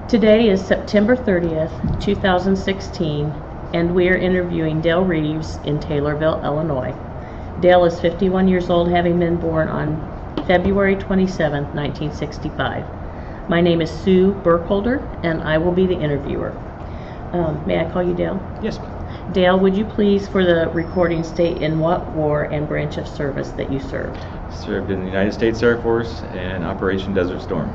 Today is September 30th, 2016, and we are interviewing Dale Reeves in Taylorville, Illinois. Dale is 51 years old, having been born on February 27, 1965. My name is Sue Burkholder, and I will be the interviewer. May I call you Dale? Yes, ma'am. Dale, would you please, for the recording, state in what war and branch of service that you served? Served in the United States Air Force and Operation Desert Storm.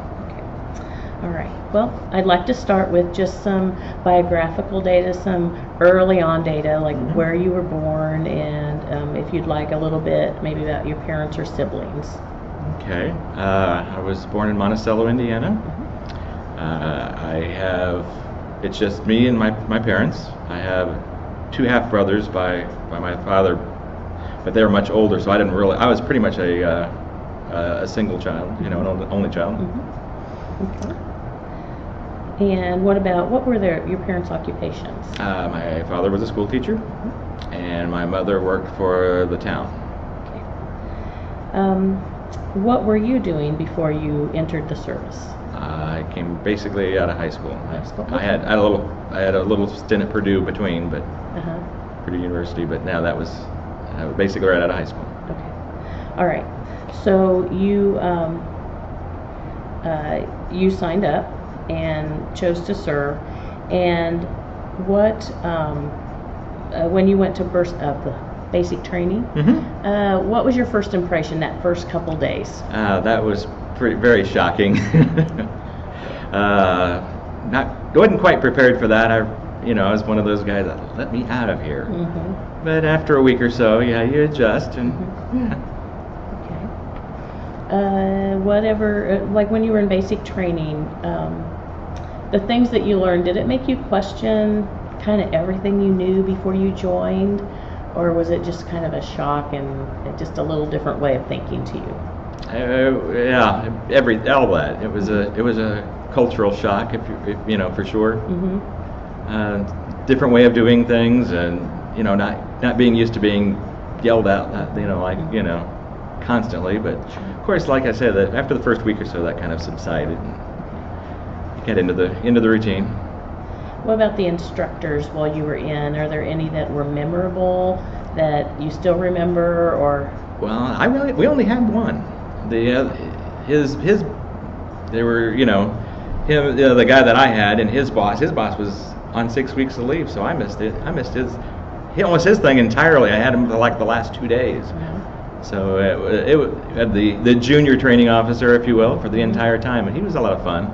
All right. Well, I'd like to start with just some biographical data, some early on data, like where you were born, and if you'd like a little bit, maybe about your parents or siblings. Okay. I was born in Monticello, Indiana. It's just me and my parents. I have two half brothers by my father, but they were much older, so I was pretty much a single child, an only child. Okay. And what were your parents' occupations? My father was a school teacher, and my mother worked for the town. Okay. What were you doing before you entered the service? I came basically out of high school. Okay. I had a little stint at Purdue between, but Purdue University. But now that was basically right out of high school. Okay. All right. So you signed up and chose to serve. And what when you went to the basic training, what was your first impression that first couple days? That was very shocking. Wasn't quite prepared for that. I was one of those guys that let me out of here. But after a week or so, you adjust and whatever. Like when you were in basic training, the things that you learned, did it make you question kind of everything you knew before you joined, or was it just kind of a shock and just a little different way of thinking to you? All that. It was a cultural shock, if for sure. Different way of doing things, and not being used to being yelled at, constantly. But of course, like I said, that after the first week or so, that kind of subsided, and you get into the routine. What about the instructors while you were in? Are there any that were memorable that you still remember, or? Well, we only had one. They were, him, the guy that I had, and his boss was on 6 weeks of leave, so I missed his thing entirely. I had him for like the last 2 days. So it had the junior training officer, if you will, for the entire time, and he was a lot of fun.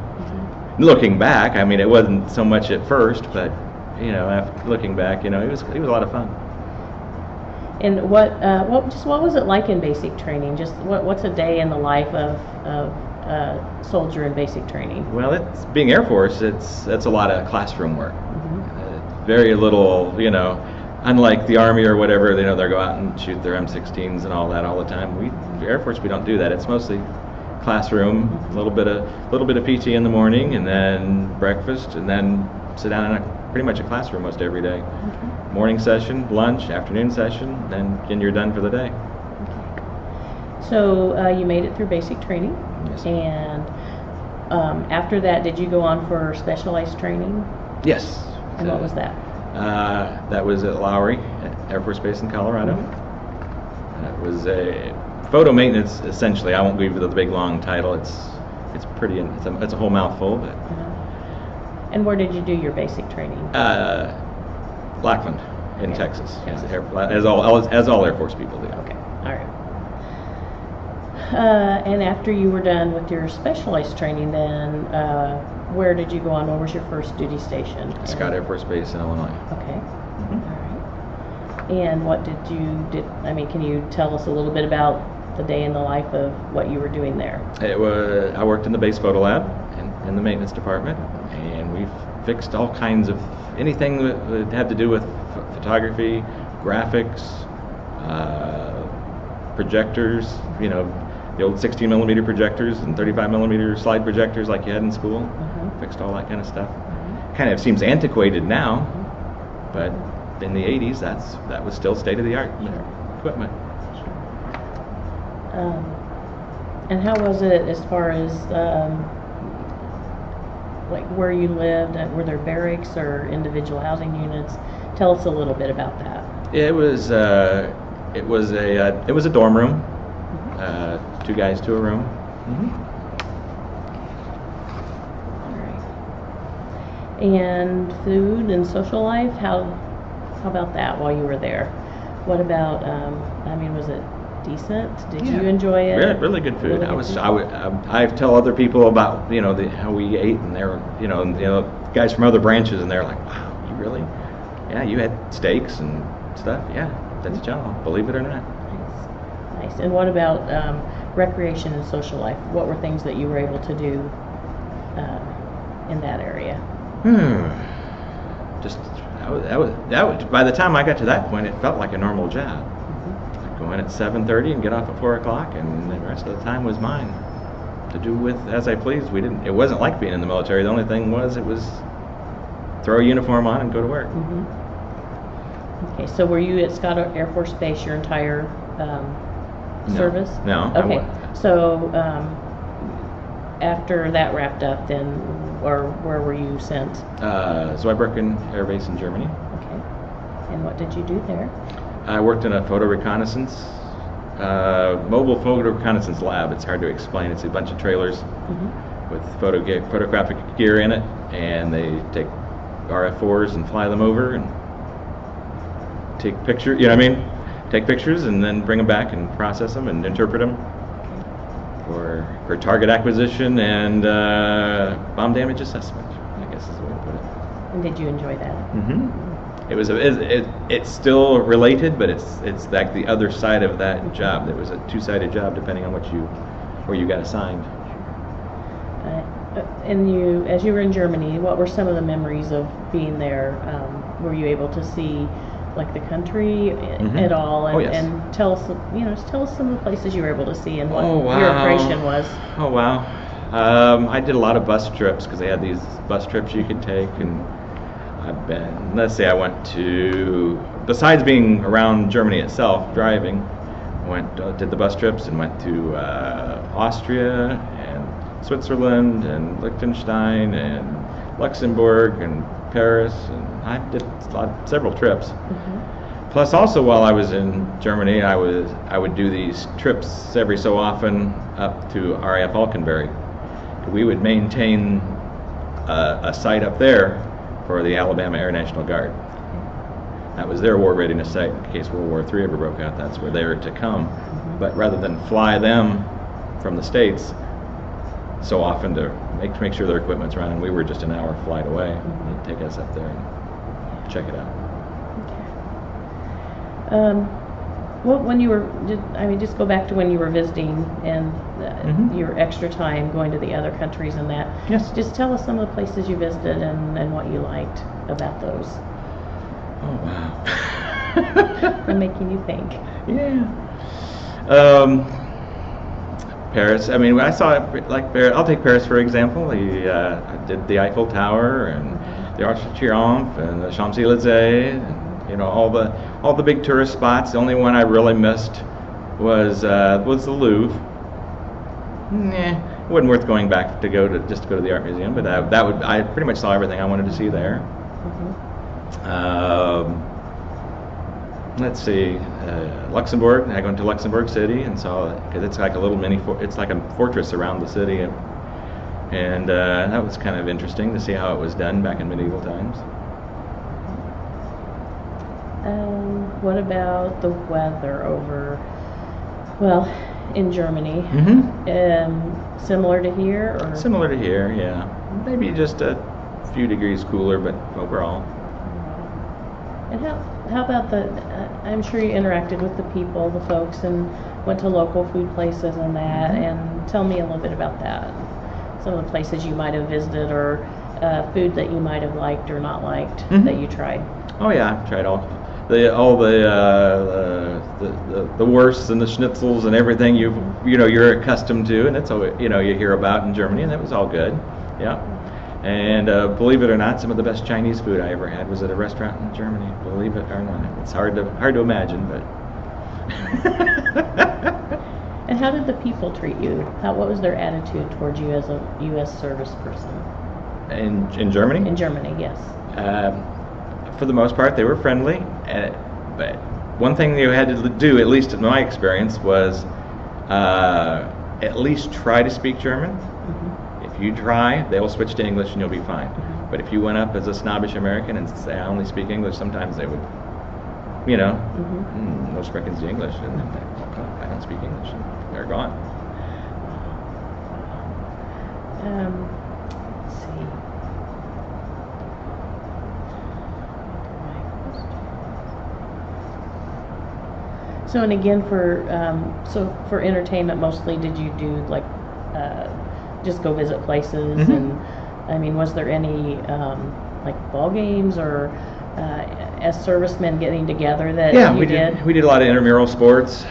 Looking back, I mean, it wasn't so much at first, but after looking back, he was a lot of fun. And what was it like in basic training? Just what's a day in the life of a soldier in basic training? Well, it's being Air Force. It's a lot of classroom work. Very little, unlike the Army or whatever. They go out and shoot their M16s and all that all the time. Air Force, we don't do that. It's mostly classroom, a little bit of PT in the morning, and then breakfast, and then sit down in pretty much a classroom most every day. Morning session, lunch, afternoon session, then you're done for the day. So you made it through basic training. Yes. And after that, did you go on for specialized training? Yes. And what was that? That was at Lowry Air Force Base in Colorado. It was a photo maintenance, essentially. I won't give you the big long title. It's pretty. It's a whole mouthful, but. And where did you do your basic training? Lackland in Texas, as all Air Force people do. Okay, all right. And after you were done with your specialized training, then where did you go on? Where was your first duty station? Scott Air Force Base in Illinois. Okay, all right. And what can you tell us a little bit about the day in the life of what you were doing there? I worked in the base photo lab in the maintenance department, and we fixed all kinds of anything that had to do with photography, graphics, projectors, the old 16 millimeter projectors and 35 millimeter slide projectors like you had in school. Fixed all that kind of stuff. Kind of seems antiquated now, but in the 80s, that was still state of the art equipment. And how was it as far as like where you lived? Were there barracks or individual housing units? Tell us a little bit about that. It was a dorm room, 2 guys to a room. All right. And food and social life, how about that while you were there? What about, was it decent? Did you enjoy it? Really good food. Really I tell other people about, how we ate, and they're, guys from other branches, and they're like, wow, you really? Yeah, you had steaks and stuff. Yeah, that's y'all, believe it or not. Nice. And what about recreation and social life? What were things that you were able to do in that area? Just that was by the time I got to that point, it felt like a normal job. I'd go in at 7:30 and get off at 4 o'clock, and the rest of the time was mine to do with as I pleased. It wasn't like being in the military. The only thing was it was throw a uniform on and go to work. Okay, so were you at Scott Air Force Base your entire service? No. Okay, so after that wrapped up, then, or where were you sent? Zweibrücken Air Base in Germany. Okay, and what did you do there? I worked in a photo reconnaissance, mobile photo reconnaissance lab. It's hard to explain. It's a bunch of trailers with photographic gear in it, and they take RF-4s and fly them over and take pictures. Take pictures and then bring them back and process them and interpret them for target acquisition and bomb damage assessment, I guess is the way to put it. And did you enjoy that? It's still related, but it's like the other side of that job. It was a 2-sided job depending on where you got assigned. And as you were in Germany, what were some of the memories of being there? Were you able to see like the country at all? And, and tell us, just tell us some of the places you were able to see and what your impression was. Oh wow! I did a lot of bus trips because they had these bus trips you could take, and I went to, besides being around Germany itself, driving, did the bus trips and went to Austria and Switzerland and Liechtenstein and Luxembourg and Paris, and I did several trips. Plus, also while I was in Germany, I would do these trips every so often up to RAF Alkenbury. We would maintain a site up there for the Alabama Air National Guard. That was their war readiness site in case World War III ever broke out. That's where they were to come. But rather than fly them from the States so often to make sure their equipment's running, we were just an hour flight away. They'd take us up there and check it out. When you were, just go back to when you were visiting and your extra time going to the other countries and that. Yes. Just tell us some of the places you visited and what you liked about those. Oh wow. They're making you think. Yeah. Paris. I saw it like Paris. I'll take Paris for example. I did the Eiffel Tower and the Arc de Triomphe and the Champs-Élysées, and all the big tourist spots. The only one I really missed was the Louvre. It wasn't worth going back to go to the art museum, but I pretty much saw everything I wanted to see there. Let's see, Luxembourg. I went to Luxembourg City and saw it because it's like a little it's like a fortress around the city, and that was kind of interesting to see how it was done back in medieval times. What about the weather in Germany? Similar to here, or? Similar to here, yeah. Maybe just a few degrees cooler, but overall. And how about I'm sure you interacted with the people, the folks, and went to local food places and that, and tell me a little bit about that. Some of the places you might have visited, or food that you might have liked or not liked that you tried. Oh yeah, I tried all the wursts and the schnitzels and everything you're accustomed to, and it's all you hear about in Germany, and that was all good. Yeah. And believe it or not, some of the best Chinese food I ever had was at a restaurant in Germany. Believe it or not, it's hard to imagine, but. And how did the people treat you? What was their attitude towards you as a U.S. service person? In Germany? In Germany, yes. For the most part, they were friendly. But one thing you had to do, at least in my experience, was at least try to speak German. Mm-hmm. If you try, they will switch to English and you'll be fine. Mm-hmm. But if you went up as a snobbish American and say, I only speak English, sometimes they would, you know, Mm-hmm. most Americans do English, and then they, oh, I don't speak English, and they're gone. Let's see. So, and again, for entertainment, mostly, did you do like just go visit places? Mm-hmm. And I mean, was there any like ball games or as servicemen getting together that you did? We did a lot of intramural sports.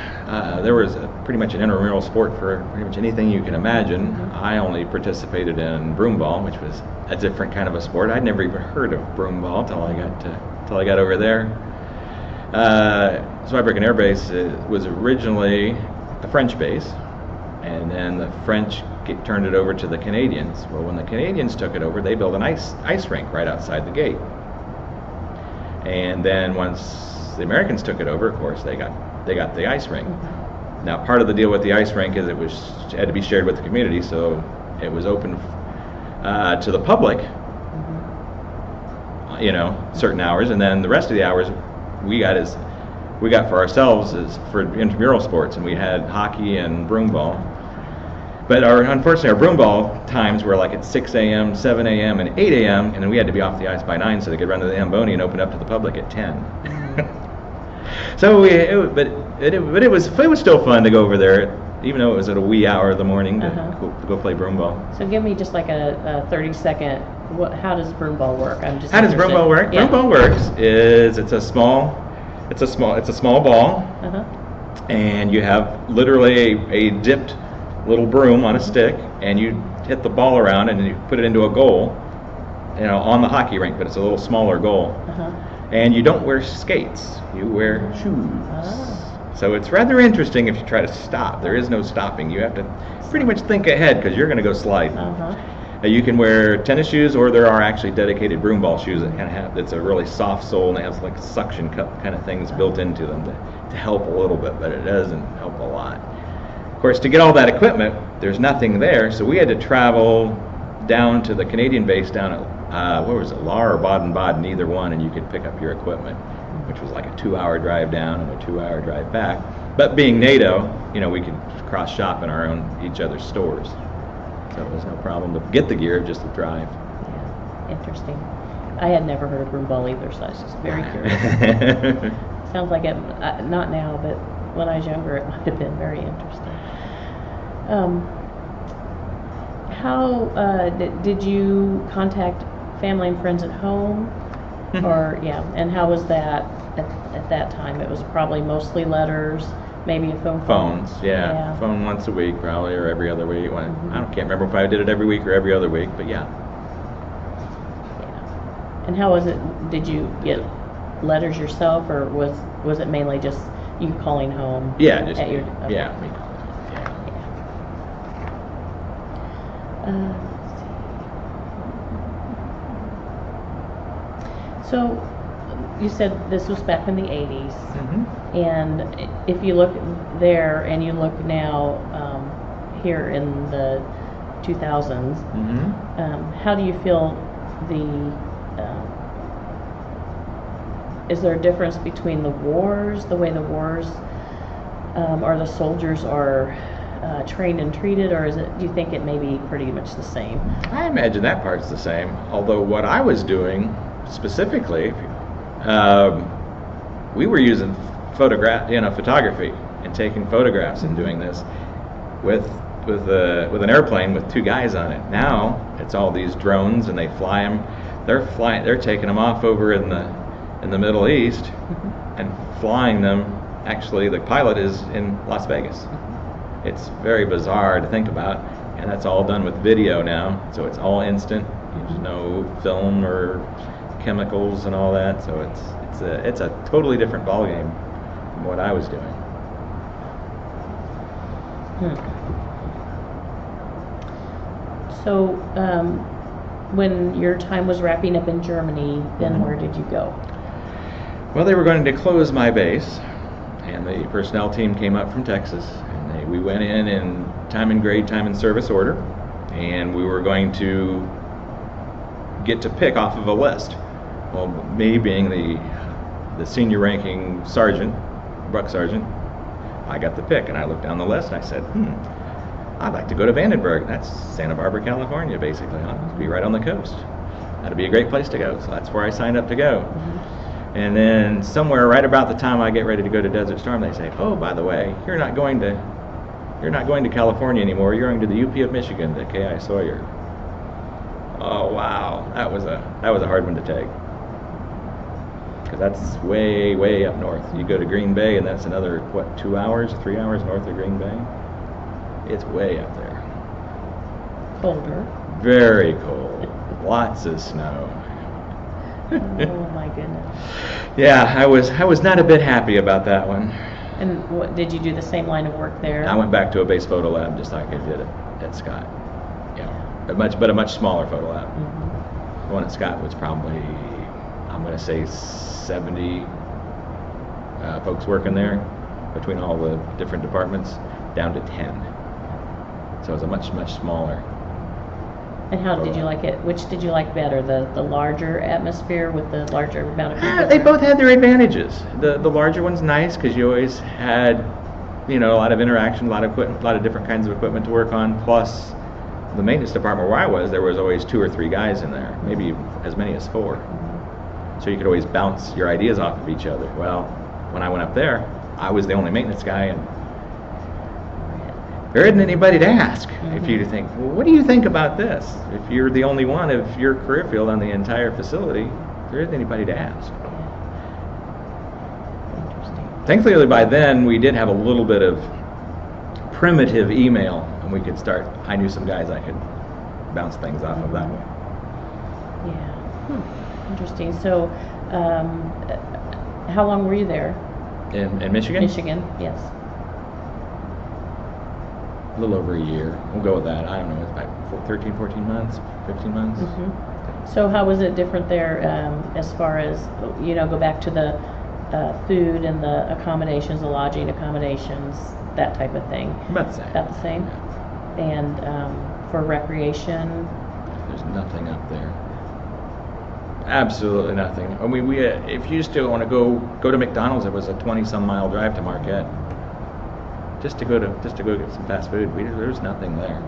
There was pretty much an intramural sport for pretty much anything you can imagine. Mm-hmm. I only participated in broom ball, which was a different kind of a sport. I'd never even heard of broom ball till I got over there. Zweibrücken Air Base was originally a French base, and then the French turned it over to the Canadians. Well, when the Canadians took it over, they built an ice rink right outside the gate. And then once the Americans took it over, of course, they got the ice rink. Mm-hmm. Now, part of the deal with the ice rink is it had to be shared with the community, so it was open to the public, Mm-hmm. you know, certain hours, and then the rest of the hours we got for ourselves is for intramural sports, and we had hockey and broom ball. But unfortunately, our broom ball times were like at 6 a.m., 7 a.m., and 8 a.m., and then we had to be off the ice by 9 so they could run to the Zamboni and open up to the public at 10. So it was still fun to go over there, even though it was at a wee hour of the morning to go play broom ball. So give me just like a 30-second. How does broom ball work? I'm just. How does broom ball work? Yeah. Broom ball works is it's a small ball, and you have literally a dipped little broom on a stick, and you hit the ball around and you put it into a goal, you know, on the hockey rink, but it's a little smaller goal. And you don't wear skates, you wear shoes. So it's rather interesting if you try to stop. There is no stopping. You have to pretty much think ahead because you're going to go sliding. You can wear tennis shoes, or there are actually dedicated broom ball shoes that kind of have, it's a really soft sole and they have like suction cup kind of things built into them to help a little bit, but it doesn't help a lot. Of course, to get all that equipment, there's nothing there, so we had to travel down to the Canadian base down at, where was it, Lahr or Baden-Baden, either one, and you could pick up your equipment, which was like a 2-hour drive down and a 2-hour drive back. But being NATO, you know, we could cross-shop in each other's stores. So it was no problem to get the gear, just to drive. Yeah, interesting. I had never heard of broom ball either, so I was just very curious. Sounds like it, not now, but when I was younger, it might have been very interesting. How did you contact family and friends at home? Or, yeah, and how was that at that time? It was probably mostly letters, maybe a phone call. Phones, yeah. Phone once a week probably, or every other week. I can't remember if I did it every week or every other week, but yeah. And how was it? Did you get letters yourself, or was it mainly just you calling home? Yeah, just at me. Your, okay. Yeah. Let's see. So you said this was back in the 80s, and if you look there and you look now here in the 2000s, how do you feel is there a difference between the wars, the way the wars or the soldiers are trained and treated, or do you think it may be pretty much the same? I imagine that part's the same, although what I was doing specifically, we were using photography and taking photographs and doing this with an airplane with 2 guys on it. Now it's all these drones, and they fly them. They're taking them off over in the Middle East and flying them. Actually, the pilot is in Las Vegas. It's very bizarre to think about, and that's all done with video now, so it's all instant. There's no film or chemicals and all that, so it's a totally different ballgame from what I was doing. So when your time was wrapping up in Germany, then where did you go? Well, they were going to close my base, and the personnel team came up from Texas, and we went in time and grade, time and service order, and we were going to get to pick off of a list. Well, me being the senior ranking sergeant, buck sergeant, I got the pick, and I looked down the list and I said, I'd like to go to Vandenberg. That's Santa Barbara, California, basically. I'll be right on the coast. That'd be a great place to go. So that's where I signed up to go. And then somewhere right about the time I get ready to go to Desert Storm, they say, oh, by the way, you're not going to California anymore. You're going to the UP of Michigan, to K.I. Sawyer. Oh, wow. That was a hard one to take. Because that's way, way up north. You go to Green Bay, and that's another, 2 hours, 3 hours north of Green Bay? It's way up there. Colder. Very cold. Lots of snow. Oh my goodness. Yeah, I was not a bit happy about that one. And what, did you do the same line of work there? I went back to a base photo lab just like I did at Scott. Yeah, but a much smaller photo lab. The one at Scott was probably, I'm going to say 70 folks working there between all the different departments, down to 10. So it was a much, much smaller. And how did you like it? Which did you like better? The larger atmosphere with the larger amount of people? They both had their advantages. The larger one's nice because you always had, a lot of interaction, a lot of equipment, a lot of different kinds of equipment to work on. Plus, the maintenance department where I was, there was always 2 or 3 guys in there, maybe as many as 4. So you could always bounce your ideas off of each other. Well, when I went up there, I was the only maintenance guy, and there isn't anybody to ask. If you think, well, what do you think about this? If you're the only one of your career field on the entire facility, there isn't anybody to ask. Interesting. Thankfully, by then, we did have a little bit of primitive email, and we could start. I knew some guys I could bounce things off of that way. Yeah. Interesting. So, how long were you there? In Michigan? Michigan, yes. A little over a year. We'll go with that. I don't know, it's about 13, 14 months, 15 months. So how was it different there as far as, go back to the food and the accommodations, the lodging accommodations, that type of thing? About the same. About the same? And for recreation? There's nothing up there. Absolutely nothing. I mean, we if you still want to go to McDonald's, it was a 20-some mile drive to Marquette. Just to go get some fast food. There's nothing there.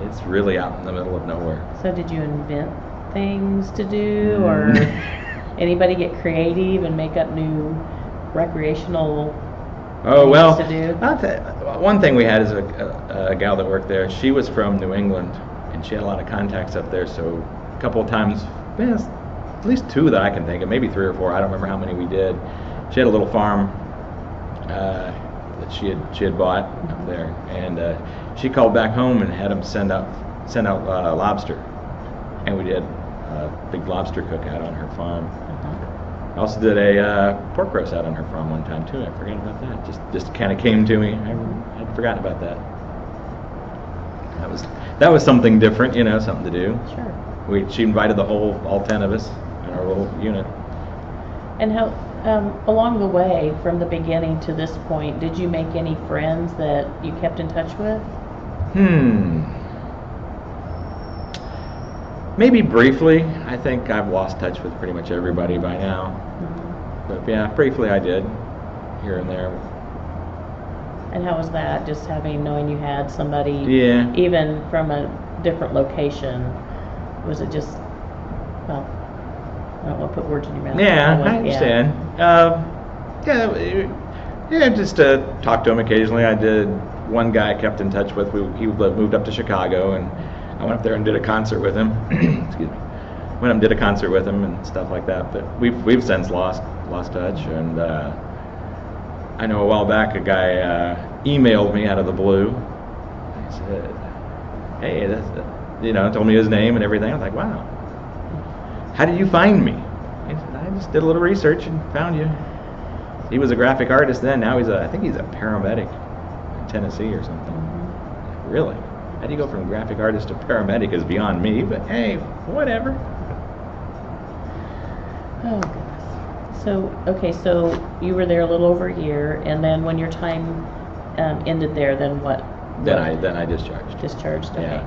It's really out in the middle of nowhere. So did you invent things to do, or anybody get creative and make up new recreational things to do? I'll tell you, one thing we had is a gal that worked there. She was from New England, and she had a lot of contacts up there. So a couple of times, at least 2 that I can think of, maybe 3 or 4. I don't remember how many we did. She had a little farm that she had bought up there, and she called back home and had them send out lobster, and we did a big lobster cookout on her farm. I also did a pork roast out on her farm one time too. I forgot about that. Just kind of came to me. I had forgotten about that. That was something different, something to do. Sure. She invited all 10 of us in our little unit. And how, along the way, from the beginning to this point, did you make any friends that you kept in touch with? Maybe briefly. I think I've lost touch with pretty much everybody by now. But yeah, briefly I did, here and there. And how was that, just knowing you had somebody, even from a different location? Was it just, well, I don't want to put words in your mouth. Yeah, I understand. Just talk to him occasionally. I did. One guy I kept in touch with. He moved up to Chicago, and I went up there and did a concert with him. Excuse me. Went up and did a concert with him and stuff like that. But we've since lost touch. And I know a while back a guy emailed me out of the blue. He said, "Hey, told me his name and everything." I was like, "Wow. How did you find me?" He said, "I just did a little research and found you." He was a graphic artist then. Now I think he's a paramedic in Tennessee or something. Really? How do you go from graphic artist to paramedic is beyond me, but hey, whatever. Oh, goodness. So, okay, so you were there a little over a year, and then when your time ended there, then what? Then I discharged. Discharged, okay. Yeah.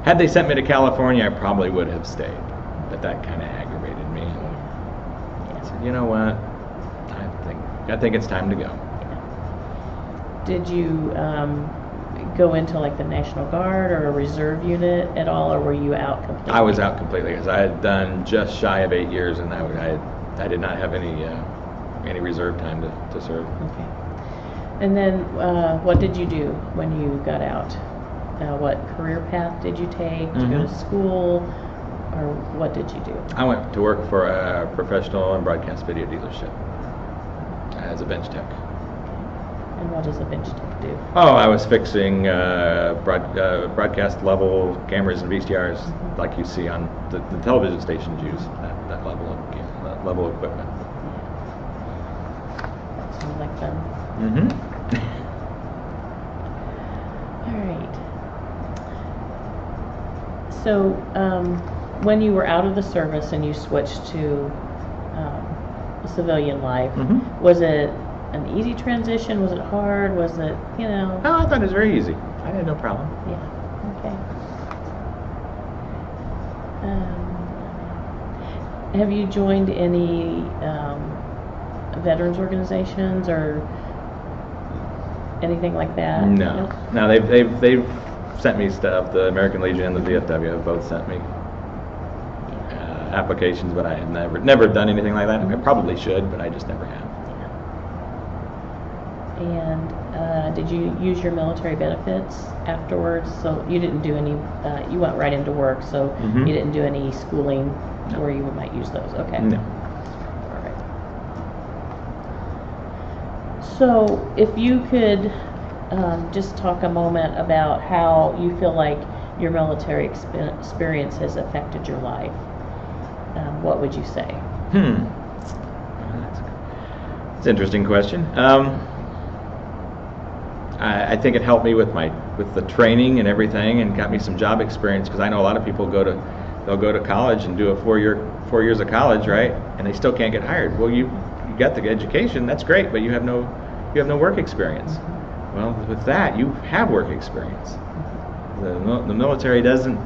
Had they sent me to California, I probably would have stayed, but that kind of aggravated me. Yeah. I said, you know what? I think it's time to go. Yeah. Did you go into like the National Guard or a reserve unit at all, or were you out completely? I was out completely because I had done just shy of 8 years, and I did not have any reserve time to serve. Okay. And then what did you do when you got out? What career path did you take? Did you go to school, or what did you do? I went to work for a professional and broadcast video dealership as a bench tech. And what does a bench tech do? Oh, I was fixing broadcast level cameras and VCRs like you see on the television stations use, that level of equipment. Sounds like fun. All right. So when you were out of the service and you switched to civilian life, was it an easy transition? Was it hard? Was it, you know? Oh, I thought it was very easy. I had no problem. Yeah, okay. Have you joined any veterans organizations or anything like that? No. No, they've sent me stuff. The American Legion and the VFW have both sent me applications, but I have never done anything like that. I probably should, but I just never have. And did you use your military benefits afterwards? So you didn't do any, you went right into work, so you didn't do any schooling where you might use those. Okay. No. All right. So if you could just talk a moment about how you feel like your military experience has affected your life, what would you say? That's an interesting question. I think it helped me with the training and everything, and got me some job experience, because I know a lot of people they'll go to college and do a 4 years of college, right? And they still can't get hired. Well, you got the education, that's great, but you have no work experience. Well, with that, you have work experience. The military doesn't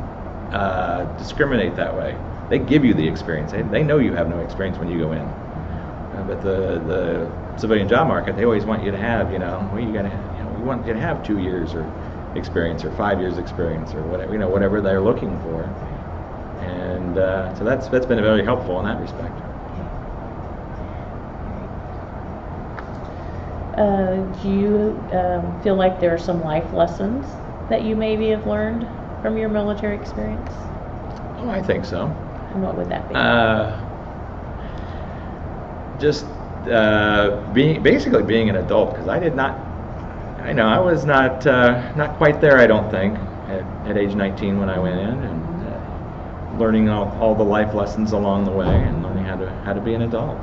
discriminate that way. They give you the experience. They know you have no experience when you go in. But the civilian job market, they always want you to have, we want you to have 2 years or experience or 5 years experience or whatever, whatever they're looking for. And so that's been very helpful in that respect. Do you feel like there are some life lessons that you maybe have learned from your military experience? Oh, I think so. And what would that be? Just being an adult, because I was not quite there, I don't think, at age 19 when I went in, and learning all the life lessons along the way, and learning how to be an adult.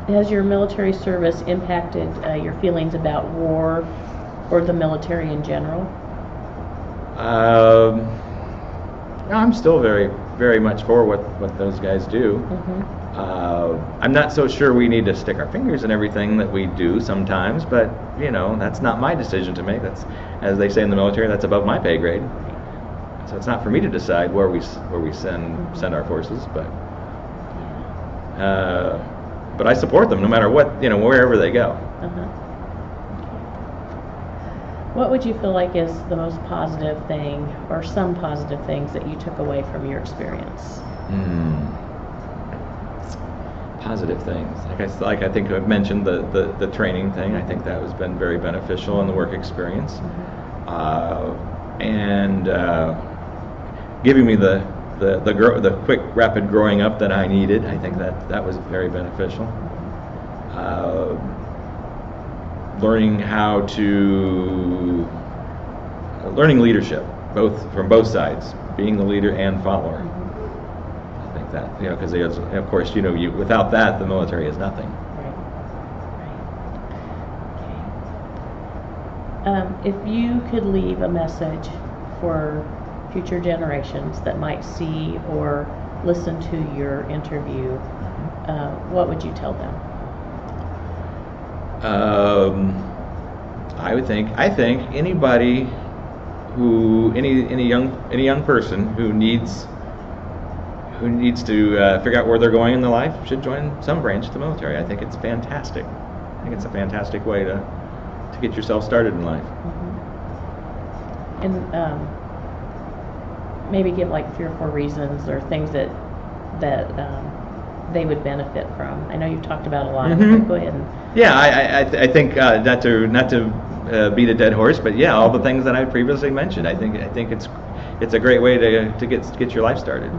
Has your military service impacted your feelings about war or the military in general? I'm still very, very much for what those guys do. I'm not so sure we need to stick our fingers in everything that we do sometimes, but that's not my decision to make. That's, as they say in the military, that's above my pay grade. So it's not for me to decide where we send our forces, but I support them no matter what, wherever they go. What would you feel like is the most positive thing, or some positive things that you took away from your experience? Positive things, like I think I've mentioned the training thing. I think that has been very beneficial in the work experience, and giving me the quick, rapid growing up that I needed. I think that was very beneficial. Learning leadership, from both sides, being the leader and follower. I think that, because of course, without that, the military is nothing. Right. If you could leave a message for future generations that might see or listen to your interview, what would you tell them? I think anybody any young person who needs to figure out where they're going in their life should join some branch of the military. I think it's fantastic. I think it's a fantastic way to get yourself started in life. And maybe give like 3 or 4 reasons or things that they would benefit from. I know you've talked about a lot of it, but go ahead. I think not to beat a dead horse, but yeah, all the things that I previously mentioned. I think it's a great way to get your life started.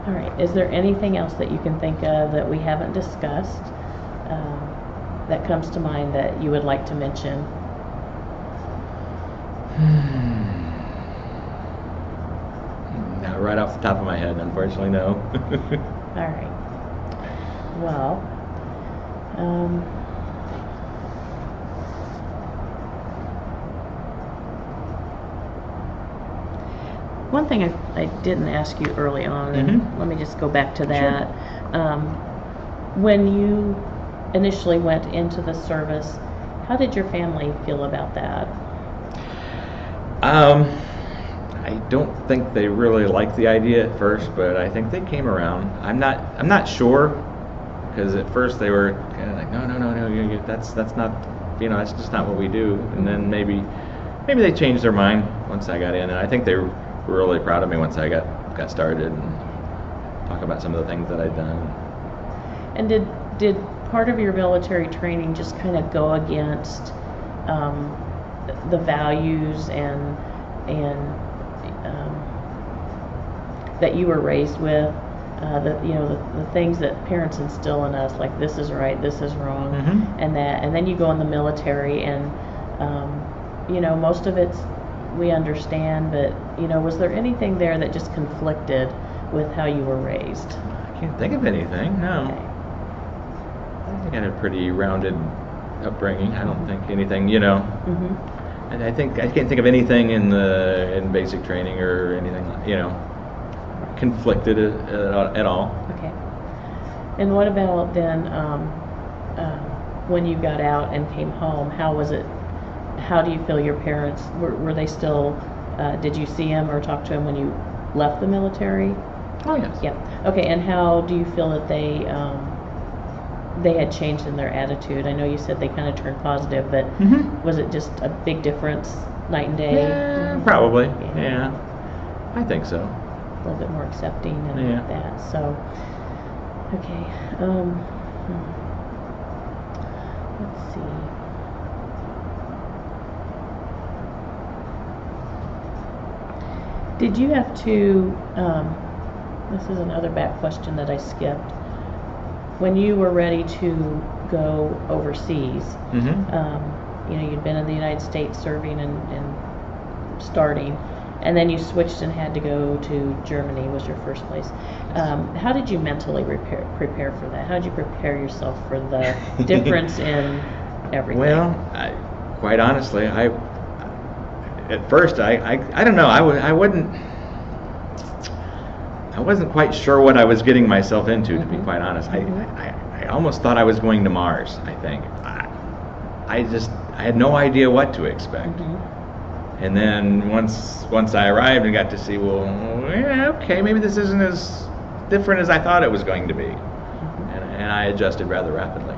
All right. Is there anything else that you can think of that we haven't discussed that comes to mind that you would like to mention? Not right off the top of my head, unfortunately, no. All right. Well, one thing I didn't ask you early on, and let me just go back to that. Sure. When you initially went into the service, how did your family feel about that? I don't think they really liked the idea at first, but I think they came around. I'm not sure, because at first they were kind of like, no, that's not, that's just not what we do. And then maybe they changed their mind once I got in, and I think they were really proud of me once I got started and talk about some of the things that I'd done. And did part of your military training just kind of go against the values and that you were raised with, the things that parents instill in us, like this is right, this is wrong, and then you go in the military, and most of it's we understand, but was there anything there that just conflicted with how you were raised? I can't think of anything. No. Okay. I think I had a pretty rounded upbringing. I don't think anything, And I can't think of anything in basic training or anything, conflicted at all. Okay. And what about then, when you got out and came home? How was it? How do you feel your parents were they still? Did you see them or talk to them when you left the military? Oh yes. Yeah. Okay. And how do you feel that they had changed in their attitude? I know you said they kind of turned positive, but was it just a big difference, night and day? Yeah, probably. Yeah, I think so. A little bit more accepting and that. So, okay. Let's see. Did you have to? This is another back question that I skipped. When you were ready to go overseas, you'd been in the United States serving and starting, and then you switched and had to go to Germany was your first place. How did you mentally prepare for that? How did you prepare yourself for the difference in everything? Well, quite honestly, at first I don't know, I wasn't quite sure what I was getting myself into, to be quite honest. I almost thought I was going to Mars, I think. I had no idea what to expect. And then once I arrived and got to see, okay, maybe this isn't as different as I thought it was going to be. And I adjusted rather rapidly.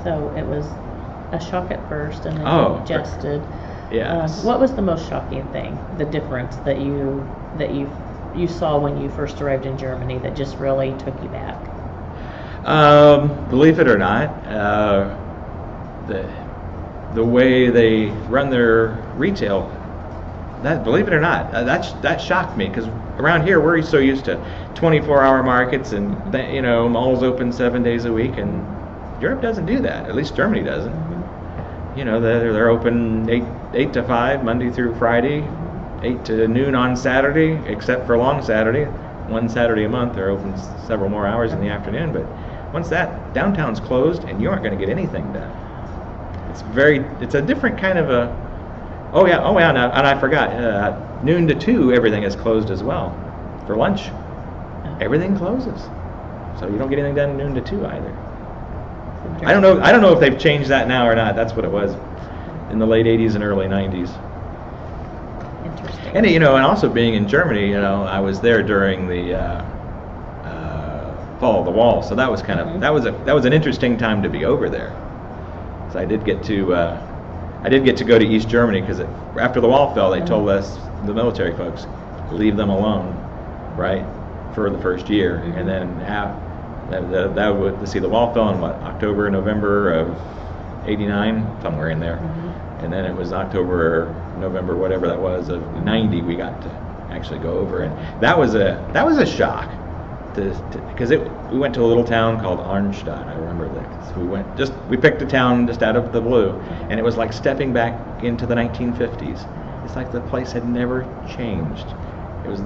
So it was a shock at first, and then you adjusted. Yes. What was the most shocking thing, the difference that you saw when you first arrived in Germany that just really took you back? Believe it or not, the way they run their retail, believe it or not, that shocked me, because around here we're so used to 24-hour markets and malls open 7 days a week, and Europe doesn't do that. At least Germany doesn't. They're open 8 to 5 Monday through Friday, 8 to noon on Saturday, except for long Saturday. One Saturday a month, they're open several more hours in the afternoon, but Once that, downtown's closed, and you aren't going to get anything done. It's a different kind of a. Oh yeah, and I forgot. Noon to 2, everything is closed as well. For lunch, everything closes, so you don't get anything done noon to 2 either. I don't know if they've changed that now or not. That's what it was in the late 80s and early 90s. Interesting. And and also being in Germany, I was there during the fall of the wall, so that was kind of that was an interesting time to be over there. So I did get to go to East Germany because after the wall fell, they told us, the military folks, leave them alone, right, for the first year, and then that would see the wall fell in October, November of '89, somewhere in there, and then it was October, November, whatever that was of '90, we got to actually go over, and that was a shock, because we went to a little town called Arnstadt. I remember that. So we picked a town just out of the blue, and it was like stepping back into the 1950s. It's like the place had never changed. It was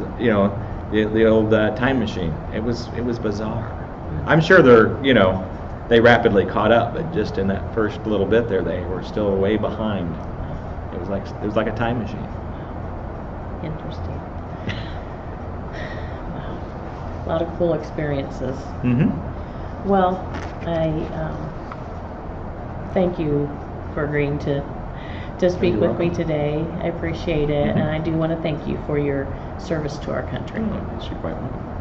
the old time machine. It was bizarre. I'm sure they rapidly caught up, but just in that first little bit there, they were still way behind. It was like a time machine. Interesting. Wow. A lot of cool experiences. Well, I thank you for agreeing to speak You're with welcome. me today. I appreciate it, and I do want to thank you for your service to our country. You're quite welcome.